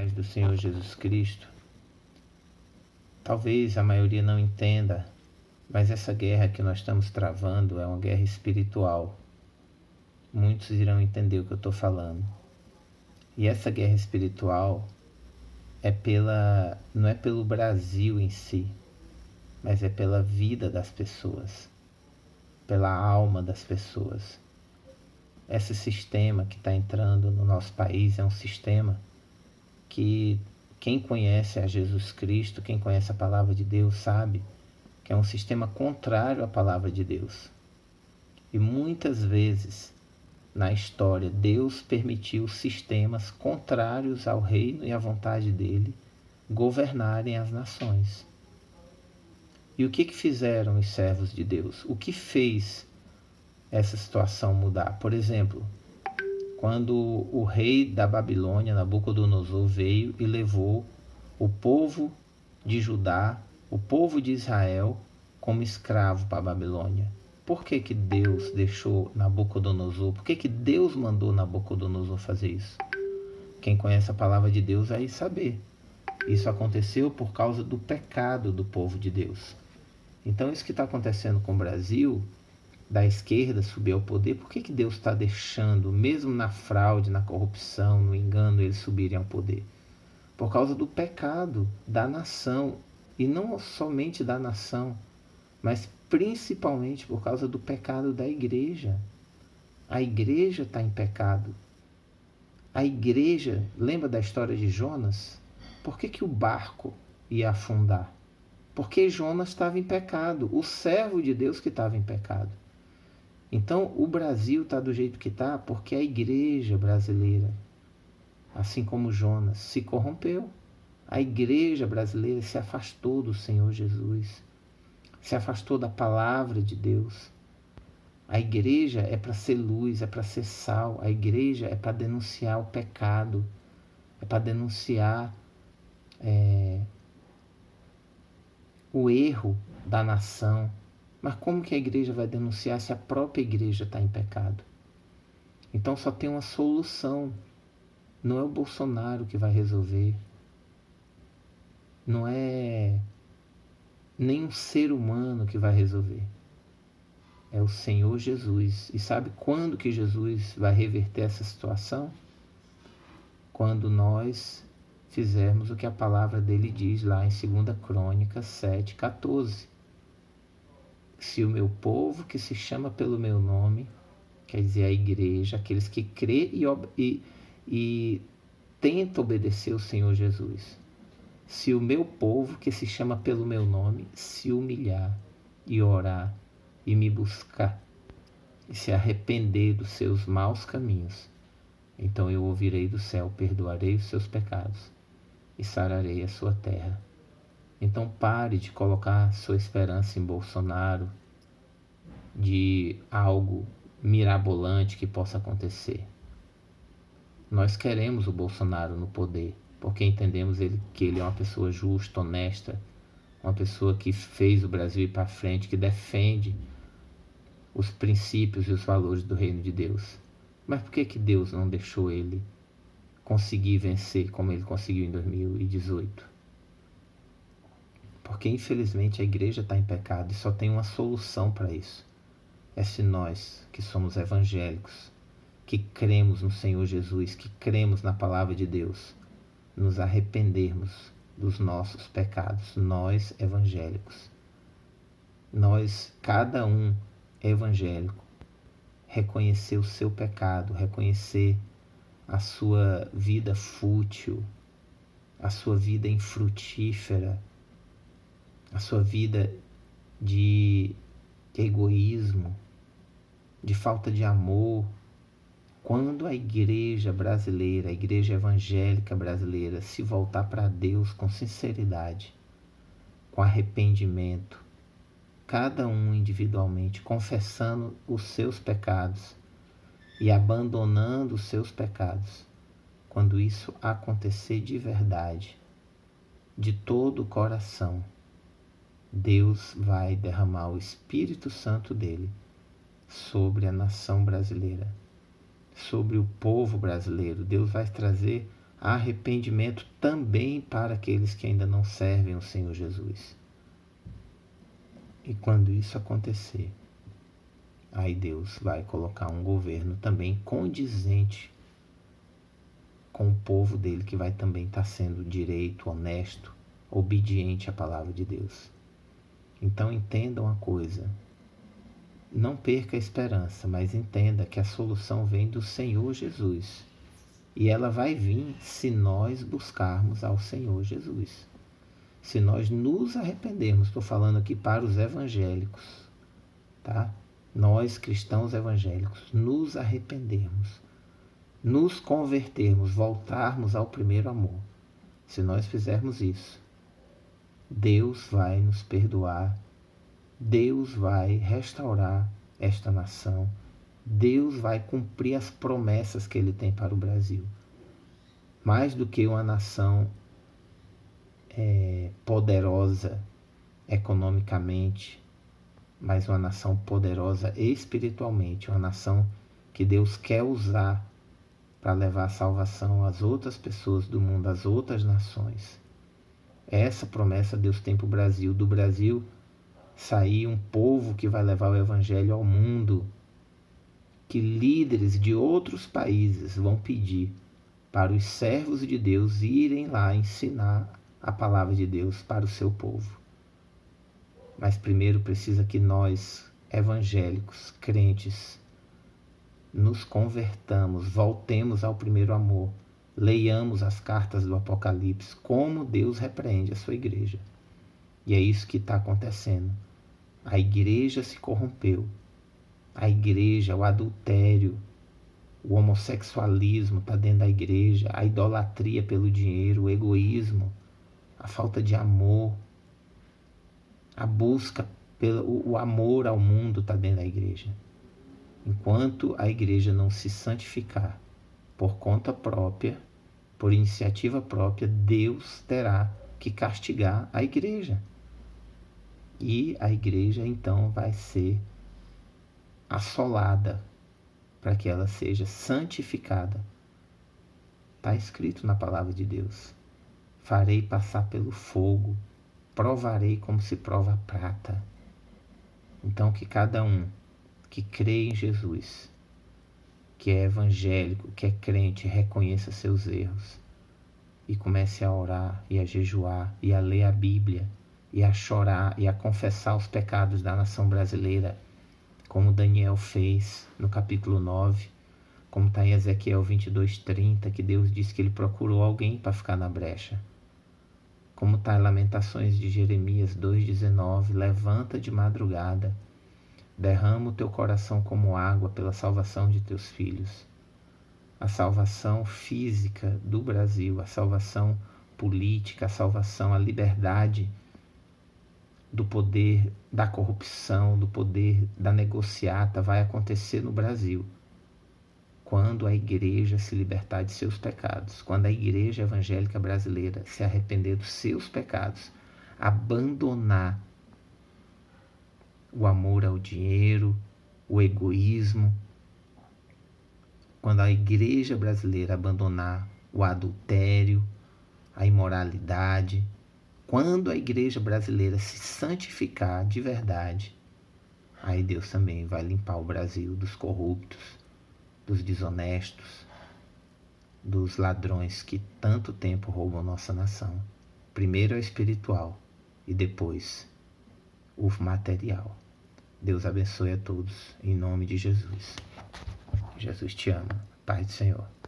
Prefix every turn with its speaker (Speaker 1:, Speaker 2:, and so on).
Speaker 1: paz do Senhor Jesus Cristo. Talvez a maioria não entenda, mas essa guerra que nós estamos travando é uma guerra espiritual. Muitos irão entender o que eu estou falando. E essa guerra espiritual não é pelo Brasil em si, mas é pela vida das pessoas, pela alma das pessoas. Esse sistema que está entrando no nosso país é um sistema que quem conhece a Jesus Cristo, quem conhece a palavra de Deus, sabe que é um sistema contrário à palavra de Deus. E muitas vezes na história Deus permitiu sistemas contrários ao reino e à vontade dele governarem as nações. E o que fizeram os servos de Deus? O que fez essa situação mudar? Por exemplo, quando o rei da Babilônia, Nabucodonosor, veio e levou o povo de Judá, o povo de Israel, como escravo para a Babilônia. Por que Deus deixou Nabucodonosor? Por que Deus mandou Nabucodonosor fazer isso? Quem conhece a palavra de Deus vai saber. Isso aconteceu por causa do pecado do povo de Deus. Então isso que está acontecendo com o Brasil, da esquerda subir ao poder, por que Deus está deixando, mesmo na fraude, na corrupção, no engano, eles subirem ao poder? Por causa do pecado da nação, e não somente da nação, mas principalmente por causa do pecado da igreja. A igreja está em pecado. A igreja, lembra da história de Jonas? Por que o barco ia afundar? Porque Jonas estava em pecado, o servo de Deus que estava em pecado. Então o Brasil está do jeito que está porque a igreja brasileira, assim como Jonas, se corrompeu. A igreja brasileira se afastou do Senhor Jesus, se afastou da palavra de Deus. A igreja é para ser luz, é para ser sal. A igreja é para denunciar o pecado, é para denunciar o erro da nação. Mas como que a igreja vai denunciar se a própria igreja está em pecado? Então só tem uma solução. Não é o Bolsonaro que vai resolver. Não é nenhum ser humano que vai resolver. É o Senhor Jesus. E sabe quando que Jesus vai reverter essa situação? Quando nós fizermos o que a palavra dele diz lá em 2 Crônicas 7:14. Se o meu povo, que se chama pelo meu nome, quer dizer a igreja, aqueles que crê e tenta obedecer o Senhor Jesus. Se o meu povo, que se chama pelo meu nome, se humilhar e orar e me buscar e se arrepender dos seus maus caminhos, então eu ouvirei do céu, perdoarei os seus pecados e sararei a sua terra. Então pare de colocar sua esperança em Bolsonaro, de algo mirabolante que possa acontecer. Nós queremos o Bolsonaro no poder, porque entendemos que ele é uma pessoa justa, honesta, uma pessoa que fez o Brasil ir para frente, que defende os princípios e os valores do reino de Deus. Mas por que Deus não deixou ele conseguir vencer como ele conseguiu em 2018? Porque infelizmente a igreja está em pecado e só tem uma solução para isso. É se nós, que somos evangélicos, que cremos no Senhor Jesus, que cremos na palavra de Deus, nos arrependermos dos nossos pecados. Nós evangélicos, cada um evangélico, reconhecer o seu pecado, reconhecer a sua vida fútil, a sua vida infrutífera, a sua vida de egoísmo, de falta de amor. Quando a igreja brasileira, a igreja evangélica brasileira se voltar para Deus com sinceridade, com arrependimento, cada um individualmente confessando os seus pecados e abandonando os seus pecados, quando isso acontecer de verdade, de todo o coração, Deus vai derramar o Espírito Santo dele sobre a nação brasileira, sobre o povo brasileiro. Deus vai trazer arrependimento também para aqueles que ainda não servem o Senhor Jesus. E quando isso acontecer, aí Deus vai colocar um governo também condizente com o povo dele, que vai também estar sendo direito, honesto, obediente à palavra de Deus. Então entenda uma coisa, não perca a esperança, mas entenda que a solução vem do Senhor Jesus. E ela vai vir se nós buscarmos ao Senhor Jesus. Se nós nos arrependermos, estou falando aqui para os evangélicos, tá? Nós, cristãos evangélicos, nos arrependermos, nos convertermos, voltarmos ao primeiro amor. Se nós fizermos isso, Deus vai nos perdoar, Deus vai restaurar esta nação, Deus vai cumprir as promessas que Ele tem para o Brasil. Mais do que uma nação poderosa economicamente, mas uma nação poderosa espiritualmente, uma nação que Deus quer usar para levar a salvação às outras pessoas do mundo, às outras nações. Essa promessa Deus tem para o Brasil. Do Brasil sair um povo que vai levar o Evangelho ao mundo, que líderes de outros países vão pedir para os servos de Deus irem lá ensinar a palavra de Deus para o seu povo. Mas primeiro precisa que nós, evangélicos, crentes, nos convertamos, voltemos ao primeiro amor, leiamos as cartas do Apocalipse, como Deus repreende a sua igreja. E é isso que está acontecendo. A igreja se corrompeu. A igreja, o adultério, o homossexualismo está dentro da igreja, a idolatria pelo dinheiro, o egoísmo, a falta de amor, a busca pelo amor ao mundo está dentro da igreja. Enquanto a igreja não se santificar por conta própria, por iniciativa própria, Deus terá que castigar a igreja. E a igreja então vai ser assolada para que ela seja santificada. Está escrito na palavra de Deus: farei passar pelo fogo, provarei como se prova a prata. Então que cada um que crê em Jesus, que é evangélico, que é crente, reconheça seus erros e comece a orar e a jejuar e a ler a Bíblia e a chorar e a confessar os pecados da nação brasileira, como Daniel fez no capítulo 9, como está em Ezequiel 22:30, que Deus disse que ele procurou alguém para ficar na brecha. Como está em Lamentações de Jeremias 2:19, levanta de madrugada, derrama o teu coração como água pela salvação de teus filhos. A salvação física do Brasil, a salvação política, a salvação, a liberdade do poder da corrupção, do poder da negociata vai acontecer no Brasil quando a igreja se libertar de seus pecados, quando a igreja evangélica brasileira se arrepender dos seus pecados, abandonar o amor ao dinheiro, o egoísmo, quando a igreja brasileira abandonar o adultério, a imoralidade, quando a igreja brasileira se santificar de verdade, aí Deus também vai limpar o Brasil dos corruptos, dos desonestos, dos ladrões que tanto tempo roubam nossa nação. Primeiro é o espiritual e depois o material. Deus abençoe a todos, em nome de Jesus. Jesus te ama. Paz do Senhor.